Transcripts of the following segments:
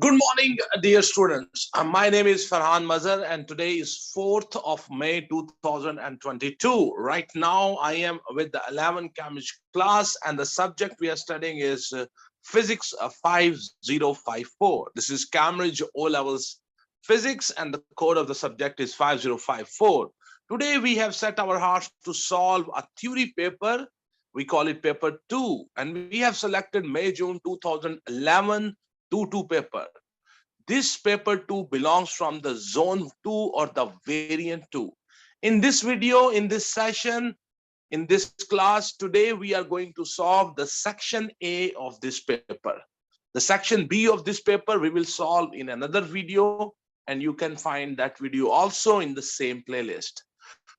Good morning, dear students. My name is Ferhan Mazher, and today is 4th of May 2022. Right now, I am with the 11th chemistry class, and the subject we are studying is Physics 5054. This is Cambridge O-Levels Physics, and the code of the subject is 5054. Today, we have set our hearts to solve a theory paper. We call it paper 2, and we have selected May-June 2011 2 paper. This paper 2 belongs from the zone 2 or the variant 2. In this video, in this session, in this class, today we are going to solve the section A of this paper. The section B of this paper we will solve in another video, and you can find that video also in the same playlist.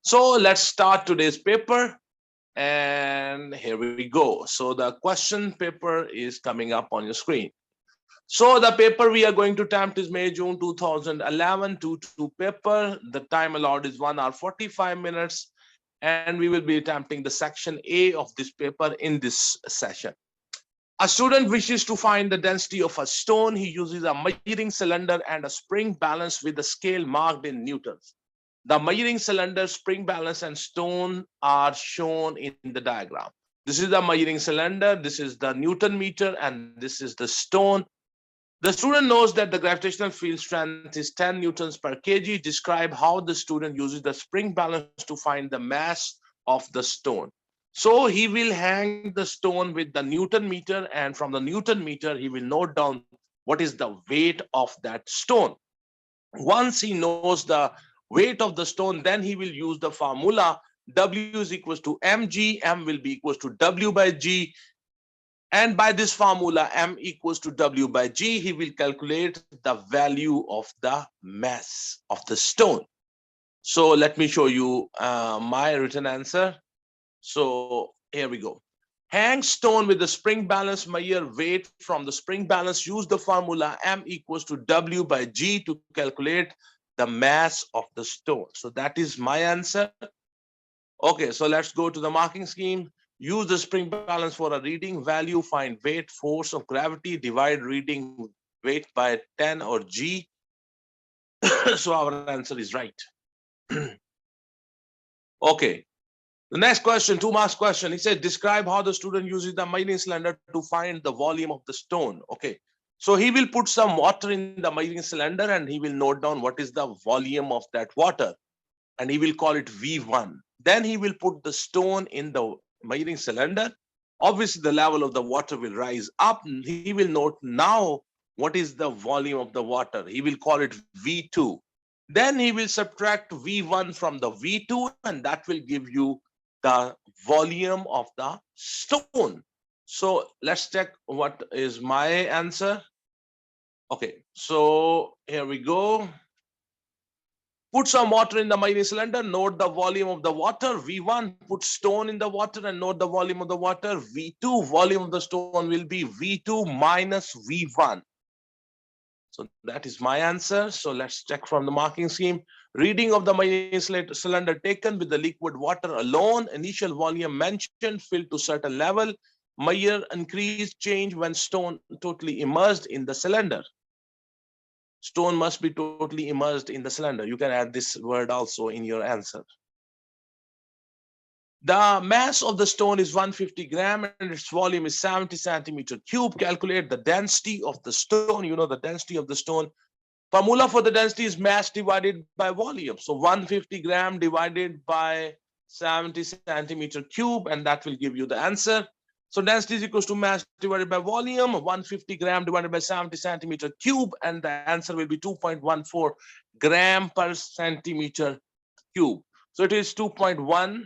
So let's start today's paper. And here we go. So the question paper is coming up on your screen. So the paper we are going to attempt is May-June 2011 2 paper. The time allowed is 1 hour 45 minutes. And we will be attempting the section A of this paper in this session. A student wishes to find the density of a stone. He uses a measuring cylinder and a spring balance with a scale marked in newtons. The measuring cylinder, spring balance, and stone are shown in the diagram. This is the measuring cylinder, this is the Newton meter, and this is the stone. The student knows that the gravitational field strength is 10 newtons per kg. Describe how the student uses the spring balance to find the mass of the stone. So he will hang the stone with the Newton meter, and from the Newton meter, he will note down what is the weight of that stone. Once he knows the weight of the stone, then he will use the formula W is equals to mg, m will be equals to W by g. And by this formula, m equals to W by g, he will calculate the value of the mass of the stone. So let me show you my written answer. So here we go. Hang stone with the spring balance, measure weight from the spring balance, use the formula m equals to W by g to calculate the mass of the stone. So that is my answer. Okay, so let's go to the marking scheme. Use the spring balance for a reading value, find weight, force of gravity, divide reading weight by 10 or g. So our answer is right. Okay. The next question, 2 marks question. He said, describe how the student uses the measuring cylinder to find the volume of the stone. Okay. So he will put some water in the measuring cylinder and he will note down what is the volume of that water. And he will call it V1. Then he will put the stone in the measuring cylinder. Obviously, the level of the water will rise up. He will note now what is the volume of the water. He will call it V2. Then he will subtract V1 from the V2, and that will give you the volume of the stone. So let's check what is my answer. Okay, so here we go. Put some water in the measuring cylinder, note the volume of the water, V1, put stone in the water and note the volume of the water, V2, volume of the stone will be V2 minus V1. So that is my answer. So let's check from the marking scheme. Reading of the measuring cylinder taken with the liquid water alone, initial volume mentioned, filled to certain level, measure increase change when stone totally immersed in the cylinder. Stone must be totally immersed in the cylinder. You can add this word also in your answer. The mass of the stone is 150 gram and its volume is 70 centimeter cube. Calculate the density of the stone. You know the density of the stone. Formula for the density is mass divided by volume. So 150 gram divided by 70 centimeter cube, and that will give you the answer. So density is equals to mass divided by volume, 150 gram divided by 70 centimeter cube, and the answer will be 2.14 gram per centimeter cube. So it is 2.1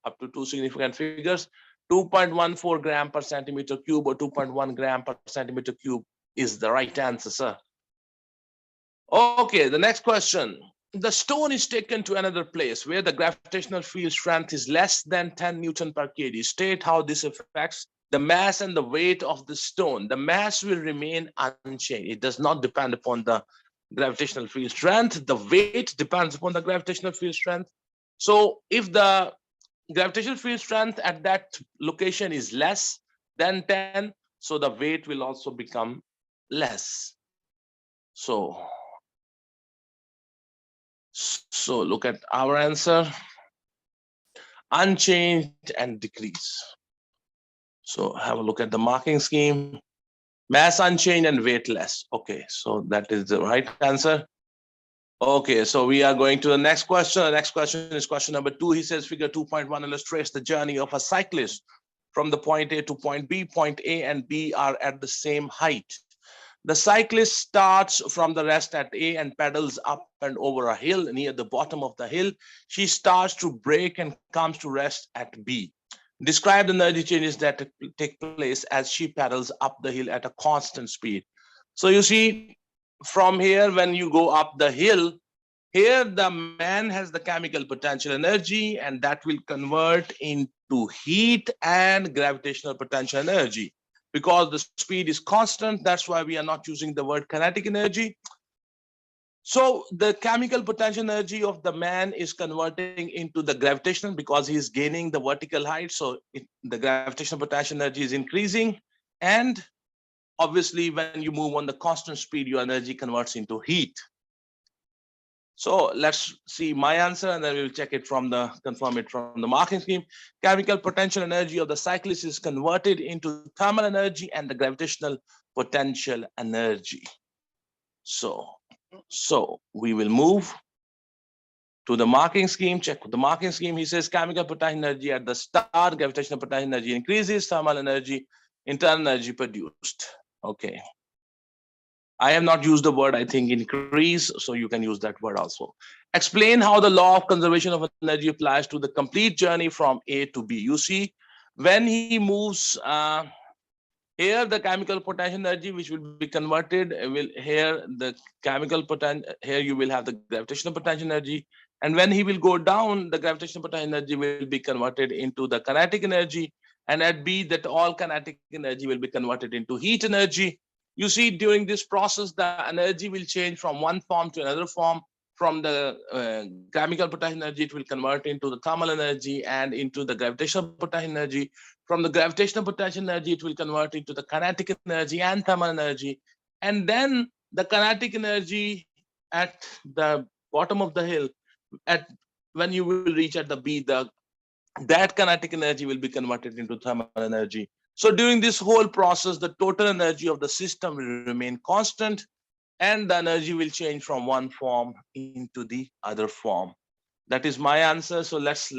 up to 2 significant figures. 2.14 gram per centimeter cube or 2.1 gram per centimeter cube is the right answer, sir. Okay, the next question. The stone is taken to another place where the gravitational field strength is less than 10 Newton per kg. State how this affects the mass and the weight of the stone. The mass will remain unchanged. It does not depend upon the gravitational field strength. The weight depends upon the gravitational field strength. So if the gravitational field strength at that location is less than 10, so the weight will also become less. So look at our answer. Unchanged and decrease. So have a look at the marking scheme. Mass unchanged and weight less. Okay, so that is the right answer. Okay, so we are going to the next question. The next question is question number 2. He says figure 2.1 illustrates the journey of a cyclist from the point A to point B. Point A and B are at the same height. The cyclist starts from the rest at A and pedals up and over a hill. Near the bottom of the hill, she starts to brake and comes to rest at B. Describe the energy changes that take place as she pedals up the hill at a constant speed. So you see, from here, when you go up the hill, here the man has the chemical potential energy, and that will convert into heat and gravitational potential energy. Because the speed is constant, that's why we are not using the word kinetic energy. So the chemical potential energy of the man is converting into the gravitational because he is gaining the vertical height. So the gravitational potential energy is increasing. And obviously, when you move on the constant speed, your energy converts into heat. So let's see my answer, and then we'll check it from the, confirm it from the marking scheme. Chemical potential energy of the cyclist is converted into thermal energy and the gravitational potential energy. So we will move to the marking scheme. Check the marking scheme. He says chemical potential energy at the start, gravitational potential energy increases, thermal energy, internal energy produced. Okay. I have not used the word, I think, increase, so you can use that word also. Explain how the law of conservation of energy applies to the complete journey from A to B. You see, when he moves, here the chemical potential energy, which will be converted, will here the chemical potential, here you will have the gravitational potential energy. And when he will go down, the gravitational potential energy will be converted into the kinetic energy. And at B, that all kinetic energy will be converted into heat energy. You see, during this process, the energy will change from one form to another form. From the chemical potential energy, it will convert into the thermal energy and into the gravitational potential energy. From the gravitational potential energy, it will convert into the kinetic energy and thermal energy. And then the kinetic energy at the bottom of the hill, at when you will reach at the B, that kinetic energy will be converted into thermal energy. So during this whole process, the total energy of the system will remain constant, and the energy will change from one form into the other form. That is my answer. So let's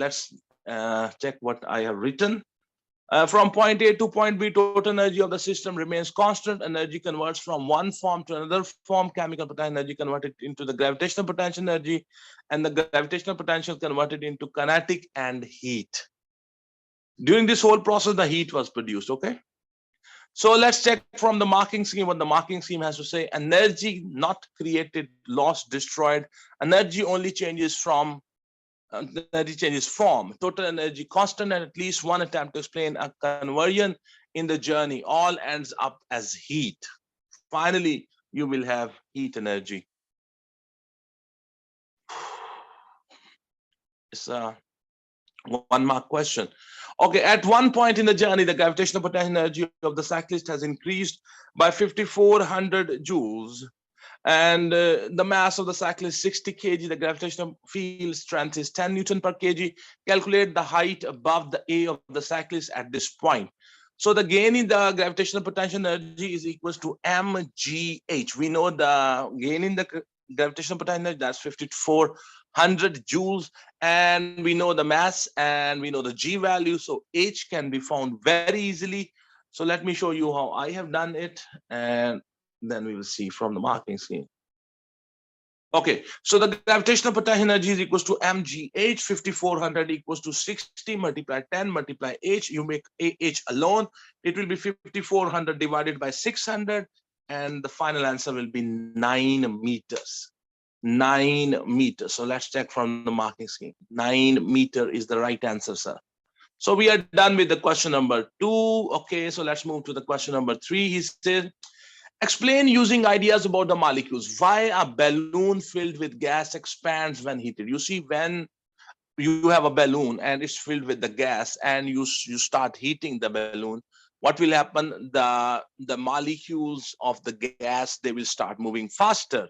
check what I have written. From point A to point B, total energy of the system remains constant. Energy converts from one form to another form. Chemical potential energy converted into the gravitational potential energy, and the gravitational potential converted into kinetic and heat. During this whole process, the heat was produced, okay? So let's check from the marking scheme what the marking scheme has to say. Energy not created, lost, destroyed. Energy only changes from energy changes form. Total energy constant, and at least one attempt to explain a conversion in the journey all ends up as heat. Finally, you will have heat energy. It's a 1 mark question. Okay, at one point in the journey, the gravitational potential energy of the cyclist has increased by 5,400 joules. And the mass of the cycle is 60 kg. The gravitational field strength is 10 Newton per kg. Calculate the height above the A of the cyclist at this point. So the gain in the gravitational potential energy is equals to mgh. We know the gain in the gravitational potential energy, that's 5,400 joules. And we know the mass and we know the g value. So h can be found very easily. So let me show you how I have done it. And then we will see from the marking scheme. Okay, so the gravitational potential energy is equals to mgh. 5,400 equals to 60 multiply 10 multiply h. You make ah alone. It will be 5,400 divided by 600, and the final answer will be 9 meters. 9 meters. So let's check from the marking scheme. 9 meter is the right answer, sir. So we are done with the question number 2. Okay, so let's move to the question number 3. He said, explain using ideas about the molecules why a balloon filled with gas expands when heated. You see, when you have a balloon and it's filled with the gas and you start heating the balloon, what will happen? The molecules of the gas, they will start moving faster,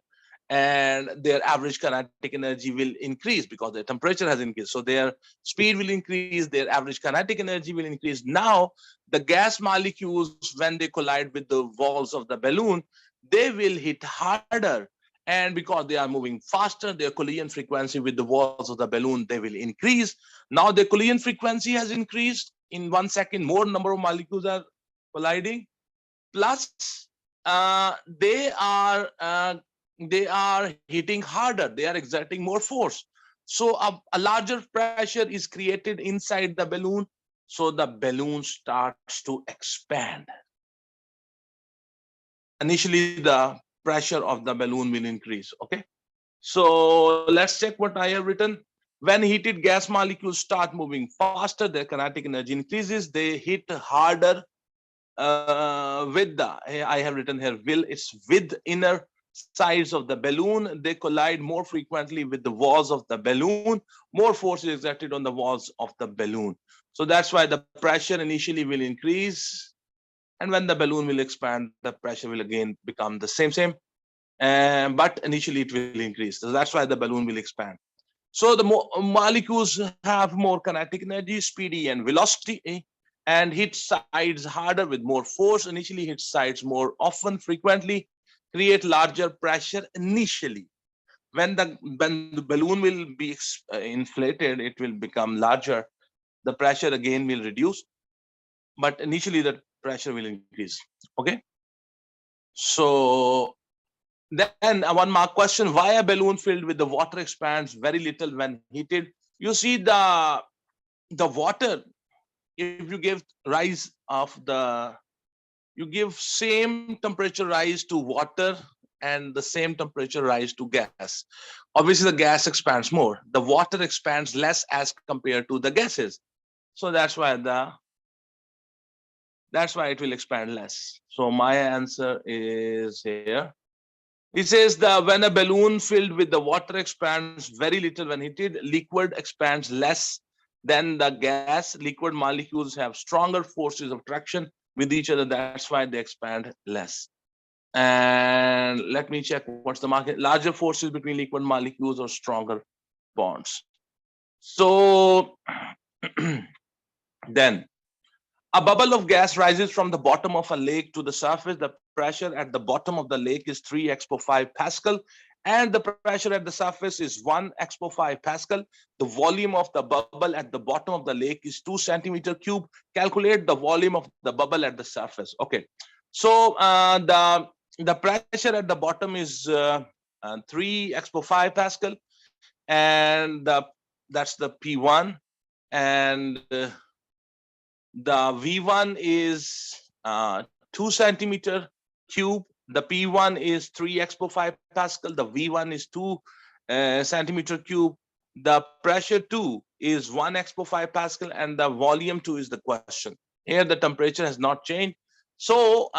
and their average kinetic energy will increase because their temperature has increased. So their speed will increase, their average kinetic energy will increase. Now, the gas molecules, when they collide with the walls of the balloon, they will hit harder. And because they are moving faster, their collision frequency with the walls of the balloon, they will increase. Now the collision frequency has increased. In 1 second, more number of molecules are colliding. Plus, they are hitting harder. They are exerting more force. So a larger pressure is created inside the balloon. So the balloon starts to expand. Initially, the pressure of the balloon will increase. Okay. So let's check what I have written. When heated gas molecules start moving faster, their kinetic energy increases. They hit harder with the, I have written here, it's with inner sides of the balloon. They collide more frequently with the walls of the balloon. More force is exerted on the walls of the balloon. So that's why the pressure initially will increase. And when the balloon will expand, the pressure will again become the same. But initially it will increase. So that's why the balloon will expand. So the molecules have more kinetic energy, speedy and velocity, and hit sides harder with more force. Initially hit sides more often, frequently, create larger pressure initially. When the balloon will be inflated, it will become larger. The pressure again will reduce, but initially the pressure will increase. Okay. So then one mark question, why a balloon filled with the water expands very little when heated? You see the water, if you give rise of the, you give same temperature rise to water and the same temperature rise to gas. Obviously the gas expands more. The water expands less as compared to the gases. So that's why it will expand less. So my answer is here. It says that when a balloon filled with the water expands very little when heated, liquid expands less than the gas. Liquid molecules have stronger forces of attraction with each other. That's why they expand less. And let me check what's the market. Larger forces between liquid molecules or stronger bonds. So then a bubble of gas rises from the bottom of a lake to the surface. The pressure at the bottom of the lake is 3 expo5 Pascal, and the pressure at the surface is 1 expo5 Pascal. The volume of the bubble at the bottom of the lake is 2 centimeter cube. Calculate the volume of the bubble at the surface. Okay, so the pressure at the bottom is 3 expo5 Pascal, and that's the P1, and the V1 is 2 centimeter cube. The P1 is 3 expo5 Pascal. The V1 is 2 centimeter cube. The pressure 2 is 1 expo5 Pascal, and the volume 2 is the question. Here the temperature has not changed. So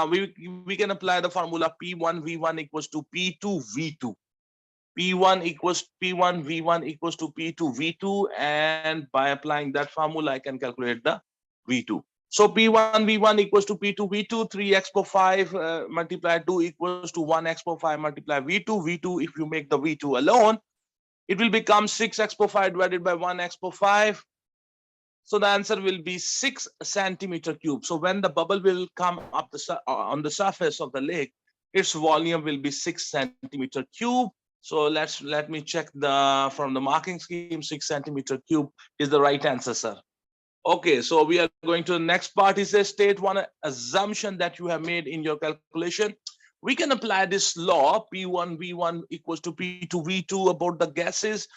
we can apply the formula P1 V1 equals to P2 V2. P1 equals P1 V1 equals to P2 V2, and by applying that formula, I can calculate the V2. So P1 V1 equals to P2 V2, 3 expo5 multiplied 2 equals to 1 expo5 multiplied V2. V2, if you make the V2 alone, it will become 6 expo5 divided by 1 expo5. So the answer will be 6 centimeter cube. So when the bubble will come up on the surface of the lake, its volume will be 6 centimeter cube. So let me check from the marking scheme. 6 centimeter cube is the right answer, sir. Okay, so we are going to the next part. It says state one assumption that you have made in your calculation. We can apply this law P1 V1 equals to P2 V2 about the gases.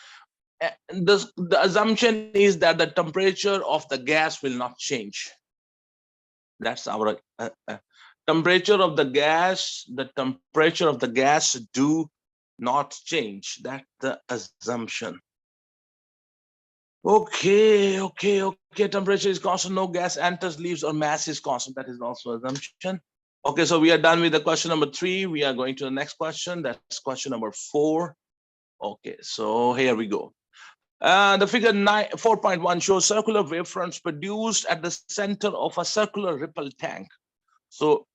The assumption is that the temperature of the gas will not change. That's our temperature of the gas. The temperature of the gas do not change. That's the assumption. Okay. Temperature is constant. No gas enters, leaves, or mass is constant. That is also assumption. Okay, so we are done with the question number 3. We are going to the next question. That's question number 4. Okay, so here we go. The figure 4.1 shows circular wavefronts produced at the center of a circular ripple tank. So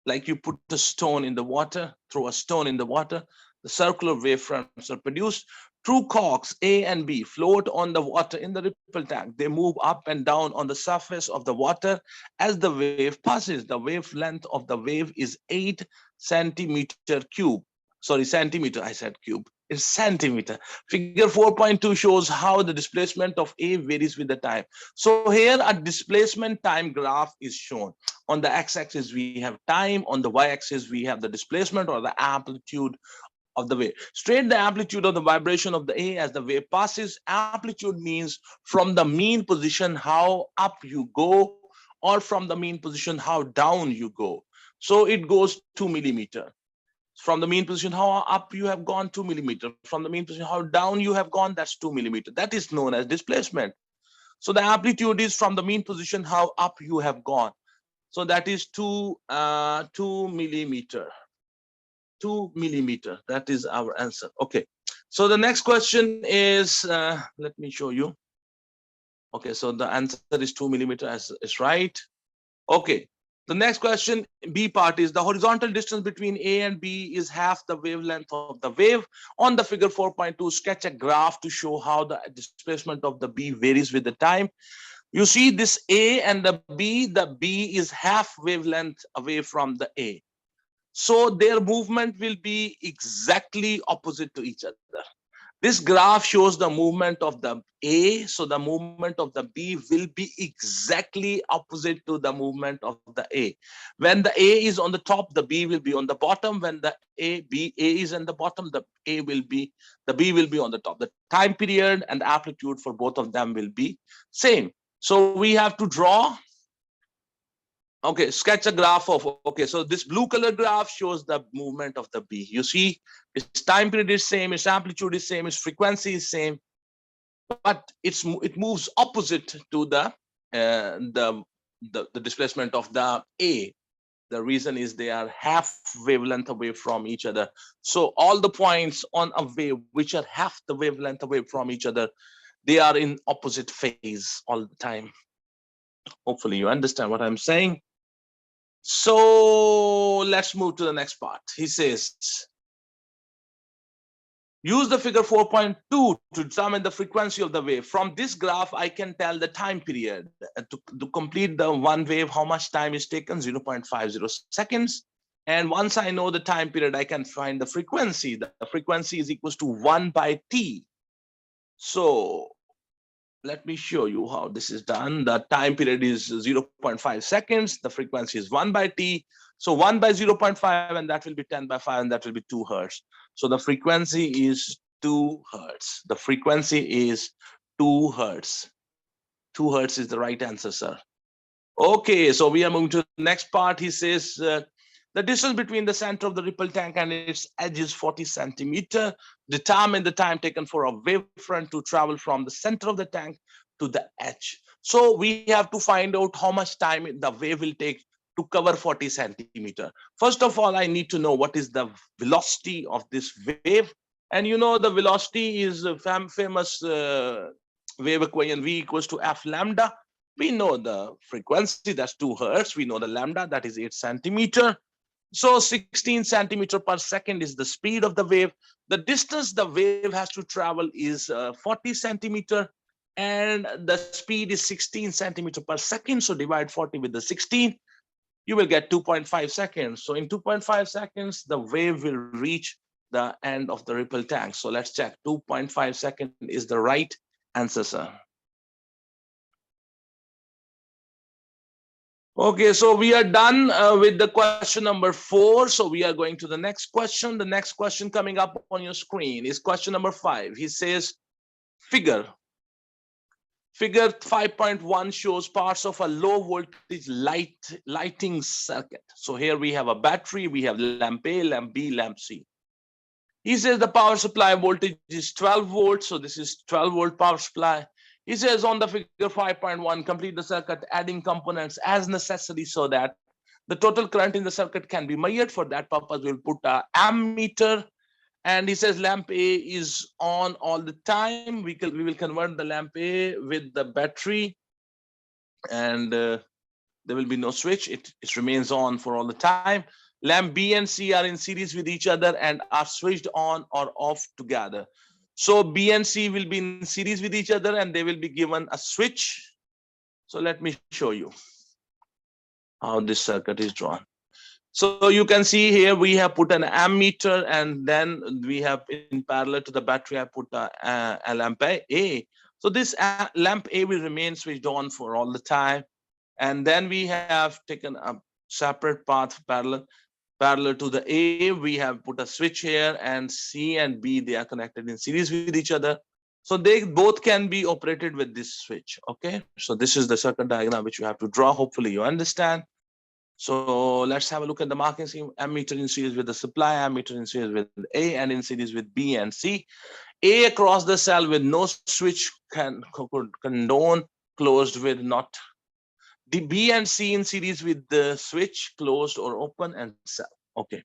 like you put a stone in the water, throw a stone in the water, the circular wavefronts are produced. Two corks, A and B, float on the water in the ripple tank. They move up and down on the surface of the water as the wave passes. The wavelength of the wave is 8 centimeter cube. Sorry, centimeter, I said cube. It's centimeter. Figure 4.2 shows how the displacement of A varies with the time. So here a displacement time graph is shown. On the x-axis, we have time. On the y-axis, we have the displacement or the amplitude of the wave. Straight the amplitude of the vibration of the A as the wave passes. Amplitude means from the mean position how up you go, or from the mean position how down you go. So it goes 2 millimeter. From the mean position how up you have gone, 2 millimeter. From the mean position how down you have gone, that's 2 millimeter. That is known as displacement. So the amplitude is from the mean position how up you have gone. So that is 2 millimeter. 2 millimeter. That is our answer. Okay. So the next question is, let me show you. Okay, so the answer is 2 millimeter as is right. Okay. The next question, B part, is the horizontal distance between A and B is half the wavelength of the wave. On the figure 4.2, sketch a graph to show how the displacement of the B varies with the time. You see this A and the B is half wavelength away from the A. So their movement will be exactly opposite to each other. This graph shows the movement of the A, so the movement of the B will be exactly opposite to the movement of the A. When the A is on the top, the B will be on the bottom. When the A is on the bottom, the B will be on the top. The time period and the amplitude for both of them will be same. So we have to draw. Okay, sketch a graph of, okay, so this blue color graph shows the movement of the B. You see, its time period is same, its amplitude is same, its frequency is same, but it moves opposite to the displacement of the A. The reason is they are half wavelength away from each other. So all the points on a wave which are half the wavelength away from each other, they are in opposite phase all the time. Hopefully you understand what I'm saying. So let's move to the next part. He says, use the figure 4.2 to determine the frequency of the wave. From this graph, I can tell the time period. To complete the one wave, how much time is taken? 0.50 seconds. And once I know the time period, I can find the frequency. The frequency is equal to 1 by t. So let me show you how this is done. The time period is 0.5 seconds. The frequency is 1 by t. So 1 by 0.5, and that will be 10 by 5, and that will be 2 hertz. So the frequency is 2 hertz. The frequency is 2 hertz. 2 hertz is the right answer, sir. Okay, so we are moving to the next part. He says, the distance between the center of the ripple tank and its edge is 40 centimeter. Determine the time taken for a wavefront to travel from the center of the tank to the edge. So we have to find out how much time the wave will take to cover 40 centimeter. First of all, I need to know what is the velocity of this wave. And you know the velocity is a famous wave equation, V equals to F lambda. We know the frequency, that's 2 hertz. We know the lambda, that is 8 centimeter. So 16 centimeter per second is the speed of the wave. The distance the wave has to travel is 40 centimeter, and the speed is 16 centimeter per second. So divide 40 with the 16, you will get 2.5 seconds. So in 2.5 seconds, the wave will reach the end of the ripple tank. So let's check. 2.5 seconds is the right answer, sir. Okay, so we are done with the question number 4. So we are going to the next question. The next question coming up on your screen is question number 5. He says, figure 5.1 shows parts of a low voltage lighting circuit. So here we have a battery, we have lamp A, lamp B, lamp C. He says the power supply voltage is 12 volts. So this is 12 volt power supply. He says on the figure 5.1, complete the circuit adding components as necessary so that the total current in the circuit can be measured. For that purpose, we'll put a ammeter And he says lamp A is on all the time. We will convert the lamp A with the battery, and there will be no switch. It remains on for all the time. Lamp B and C are in series with each other and are switched on or off together. So B and C will be in series with each other and they will be given a switch. So let me show you how this circuit is drawn. So you can see here we have put an ammeter, and then we have in parallel to the battery I put a lamp A. So this lamp A will remain switched on for all the time. And then we have taken a separate path parallel to the A. We have put a switch here, and C and B, they are connected in series with each other. So they both can be operated with this switch. Okay, so this is the circuit diagram which you have to draw. Hopefully you understand. So let's have a look at the marking scheme. Ammeter in series with the supply, ammeter in series with A, and in series with B and C. A across the cell with no switch could condone, closed with not. The B and C in series with the switch, closed or open, and cell. Okay.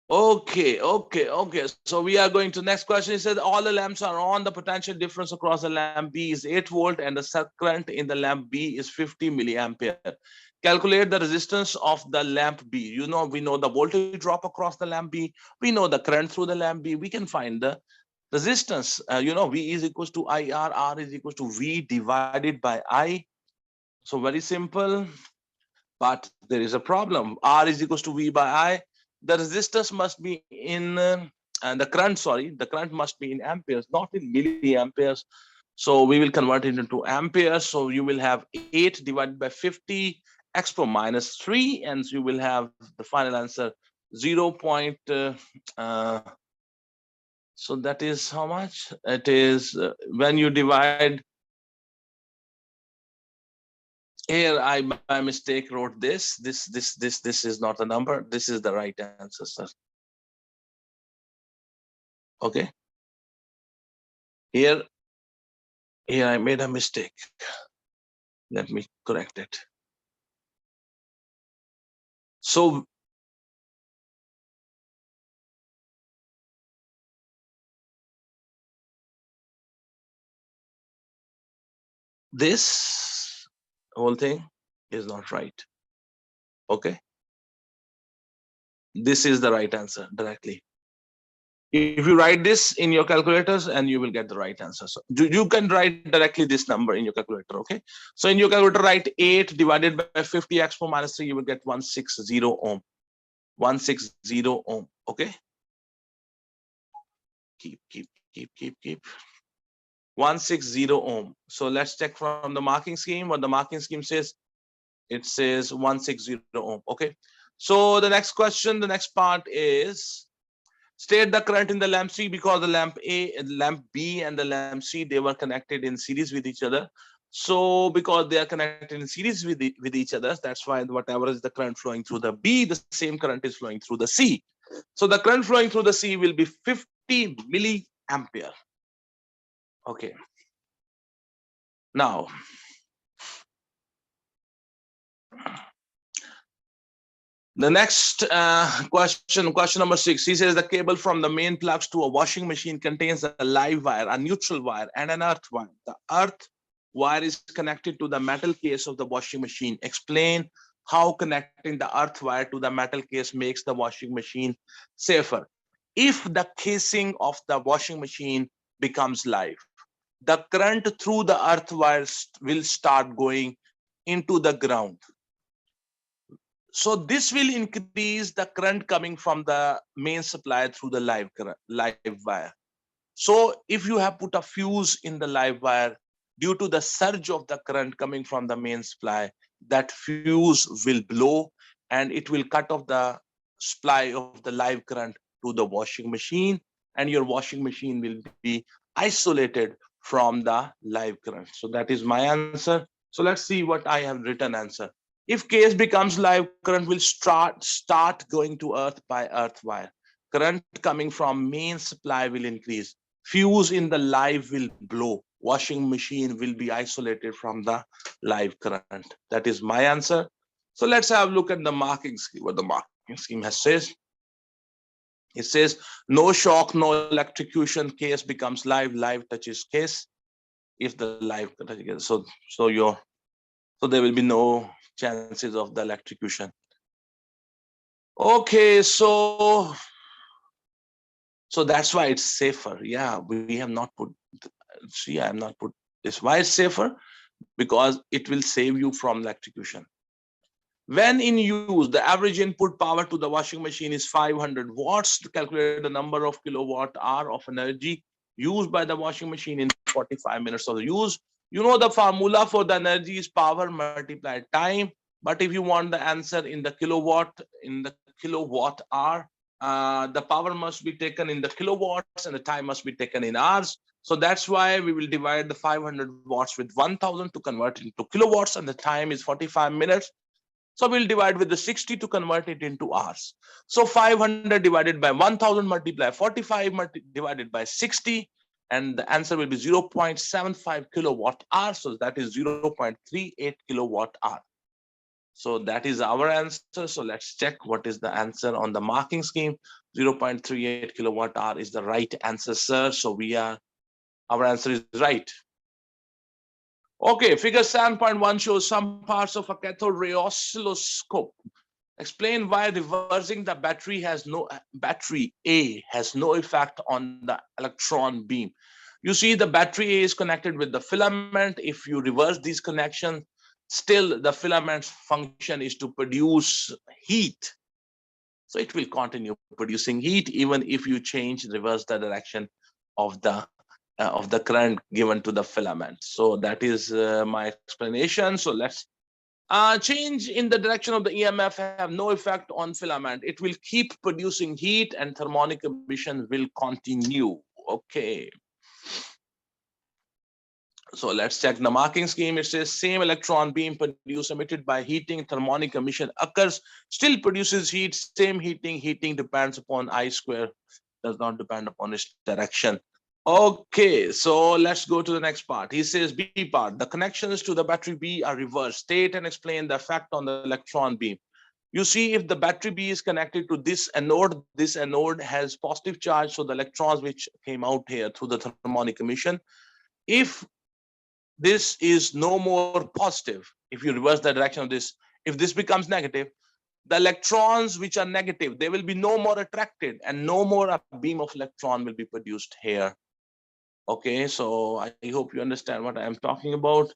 Okay. So we are going to next question. It says all the lamps are on. The potential difference across the lamp B is 8 volt and the current in the lamp B is 50 milliampere. Calculate the resistance of the lamp B. You know, we know the voltage drop across the lamp B. We know the current through the lamp B. We can find the resistance. V is equals to IR, R is equals to V divided by I. So very simple, but there is a problem. R is equals to V by I. The resistance must be in, and the current must be in amperes, not in milliamperes. So we will convert it into amperes. So you will have 8 divided by 50, x power minus 3, and you will have the final answer 0. So that is how much? It is when you divide. Here I by mistake wrote this. This is not a number. This is the right answer, sir. Okay. Here I made a mistake. Let me correct it. So this whole thing is not right. Okay. This is the right answer directly. If you write this in your calculators, and you will get the right answer. So you can write directly this number in your calculator. Okay. So in your calculator, write 8 divided by 50 x power minus 3. You will get 160 ohm. 160 ohm. Okay. Keep. 160 ohm. So let's check from the marking scheme. What the marking scheme says, it says 160 ohm. Okay. So the next question, the next part is state the current in the lamp C, because the lamp A, lamp B, and the lamp C, they were connected in series with each other. So because they are connected in series with each other, that's why whatever is the current flowing through the B, the same current is flowing through the C. So the current flowing through the C will be 50 milliampere. Okay. Now, the next question number 6. He says the cable from the main plugs to a washing machine contains a live wire, a neutral wire, and an earth wire. The earth wire is connected to the metal case of the washing machine. Explain how connecting the earth wire to the metal case makes the washing machine safer. If the casing of the washing machine becomes live, the current through the earth wires will start going into the ground. So this will increase the current coming from the main supply through the live wire. So if you have put a fuse in the live wire, due to the surge of the current coming from the main supply, that fuse will blow and it will cut off the supply of the live current to the washing machine, and your washing machine will be isolated from the live current. So that is my answer. So let's see what I have written answer. If case becomes live, current will start going to earth by earth wire. Current coming from main supply will increase. Fuse in the live will blow. Washing machine will be isolated from the live current. That is my answer. So let's have a look at the marking scheme, what the marking scheme has says. It says no shock, no electrocution, case becomes live, live touches case. If the live touches, so there will be no chances of the electrocution. Okay, so that's why it's safer. Yeah, we have not put. See, I have not put this. Why it's safer? Because it will save you from electrocution. When in use, the average input power to the washing machine is 500 watts. To calculate the number of kilowatt hour of energy used by the washing machine in 45 minutes of use. You know the formula for the energy is power multiplied time. But if you want the answer in the kilowatt hour, the power must be taken in the kilowatts and the time must be taken in hours. So that's why we will divide the 500 watts with 1000 to convert it into kilowatts, and the time is 45 minutes. So we'll divide with the 60 to convert it into hours. So 500 divided by 1000 multiply 45 divided by 60, and the answer will be 0.75 kilowatt hour. So that is 0.38 kilowatt hour. So that is our answer. So let's check what is the answer on the marking scheme. 0.38 kilowatt hour is the right answer, sir. So our answer is right. Okay, figure 7.1 shows some parts of a cathode ray oscilloscope. Explain why reversing the battery battery A has no effect on the electron beam. You see, the battery A is connected with the filament. If you reverse these connections, still the filament's function is to produce heat. So it will continue producing heat even if you reverse the direction of the current given to the filament. So that is my explanation. So let's change in the direction of the EMF have no effect on filament. It will keep producing heat and thermonic emission will continue. Okay. So let's check the marking scheme. It says same electron beam produced emitted by heating, thermonic emission occurs, still produces heat, same heating depends upon I square, does not depend upon its direction. Okay, so let's go to the next part. He says B part, the connections to the battery B are reversed. State and explain the effect on the electron beam. You see, if the battery B is connected to this anode has positive charge, so the electrons which came out here through the thermonic emission, if this is no more positive, if you reverse the direction of this, if this becomes negative, the electrons which are negative, they will be no more attracted and no more a beam of electron will be produced here. Okay, so I hope you understand what I am talking about.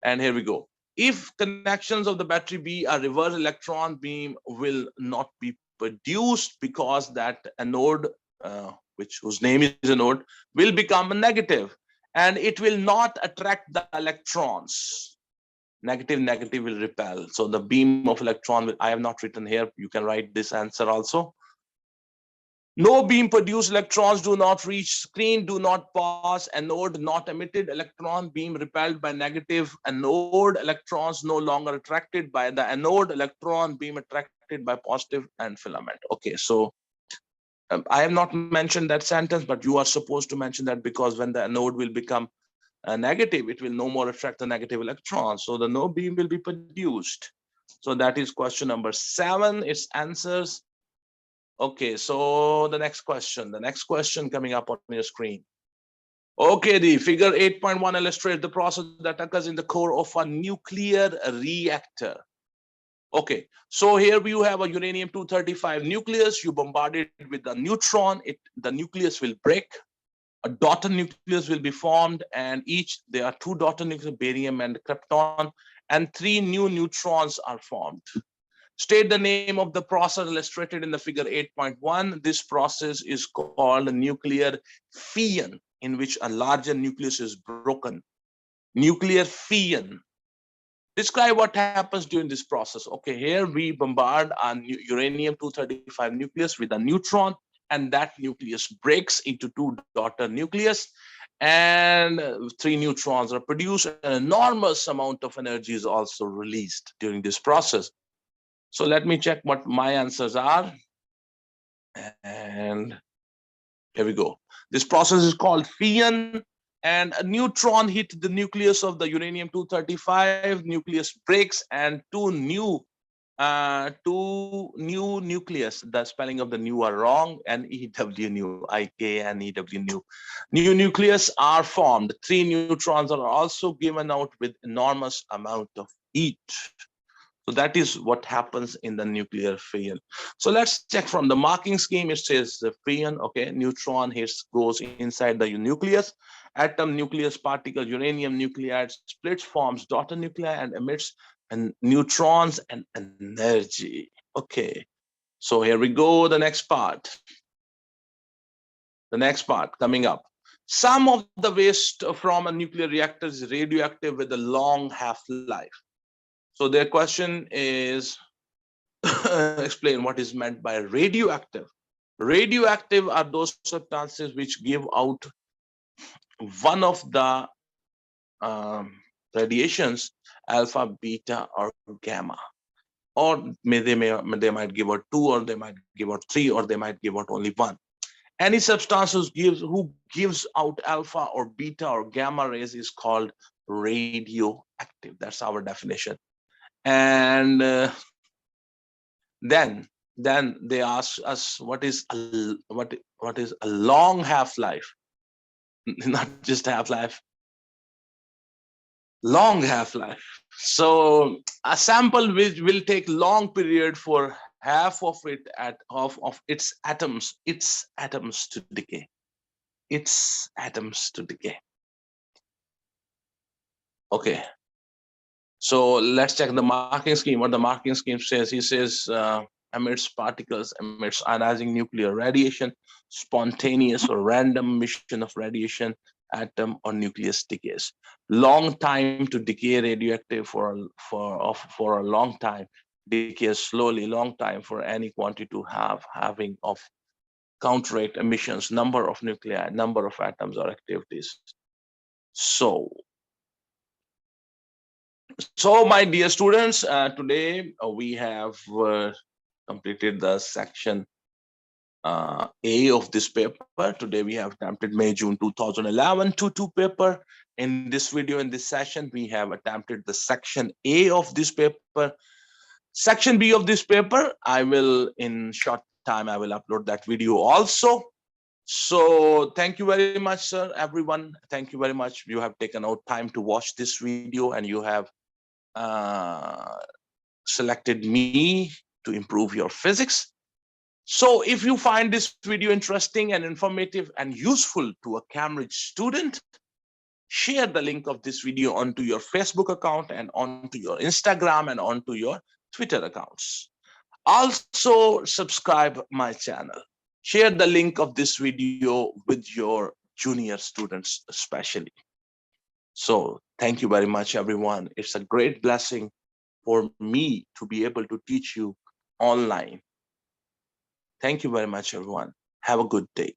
And here we go. If connections of the battery B are reverse, electron beam will not be produced because that anode, whose name is anode, will become a negative and it will not attract the electrons. Negative will repel. So the beam of electron, I have not written here. You can write this answer also. No beam produced, electrons do not reach screen, do not pass, anode not emitted, electron beam repelled by negative anode, electrons no longer attracted by the anode, electron beam attracted by positive and filament. Okay, so I have not mentioned that sentence, but you are supposed to mention that because when the anode will become negative, it will no more attract the negative electrons. So the no beam will be produced. So that is question number 7. Its answers. Okay, so the next question coming up on your screen. Okay, the figure 8.1 illustrates the process that occurs in the core of a nuclear reactor. Okay, so here you have a uranium-235 nucleus. You bombard it with a neutron. The nucleus will break. A daughter nucleus will be formed, and there are 2 daughter nucleus, barium and krypton, and 3 new neutrons are formed. State the name of the process illustrated in the figure 8.1. This process is called nuclear fission, in which a larger nucleus is broken. Nuclear fission. Describe what happens during this process. Okay, here we bombard a uranium-235 nucleus with a neutron, and that nucleus breaks into 2 daughter nucleus, and 3 neutrons are produced. An enormous amount of energy is also released during this process. So let me check what my answers are. And here we go. This process is called fission, and a neutron hit the nucleus of the uranium-235. Nucleus breaks, and 2 new two new nucleus. The spelling of the new are wrong. NEW new, IKNEW new. New nucleus are formed. 3 neutrons are also given out with enormous amount of heat. So that is what happens in the nuclear fission. So let's check from the marking scheme. It says the fission, okay, neutron hits goes inside the nucleus, atom, nucleus, particle, uranium nuclide splits, forms daughter nuclei and emits and neutrons and energy. Okay, so here we go. The next part. The next part coming up. Some of the waste from a nuclear reactor is radioactive with a long half-life. So their question is explain what is meant by radioactive. Radioactive are those substances which give out one of the radiations, alpha, beta, or gamma. Or they might give out 2, or they might give out 3, or they might give out only 1. Any substance who gives out alpha or beta or gamma rays is called radioactive. That's our definition. And then they ask us what is a long half-life. Not just half-life, long half-life. So a sample which will take long period for half of it of its atoms to decay. Its atoms to decay. Okay, so let's check the marking scheme. What the marking scheme says, he says emits particles, emits ionizing nuclear radiation, spontaneous or random emission of radiation, atom or nucleus decays. Long time to decay radioactive for a long time, decays slowly. Long time for any quantity to having of counteract emissions, number of nuclei, number of atoms or activities. So my dear students, today we have completed the section A of this paper. Today we have attempted May-June 2011 2 paper. In this video, in this session, we have attempted the section A of this paper. Section B of this paper, I will, in short time, I will upload that video also. So thank you very much, sir, everyone. Thank you very much. You have taken out time to watch this video, and you have selected me to improve your physics. So if you find this video interesting and informative and useful to a Cambridge student, share the link of this video onto your Facebook account and onto your Instagram and onto your Twitter accounts. Also subscribe my channel. Share the link of this video with your junior students especially. So thank you very much, everyone. It's a great blessing for me to be able to teach you online. Thank you very much, everyone. Have a good day.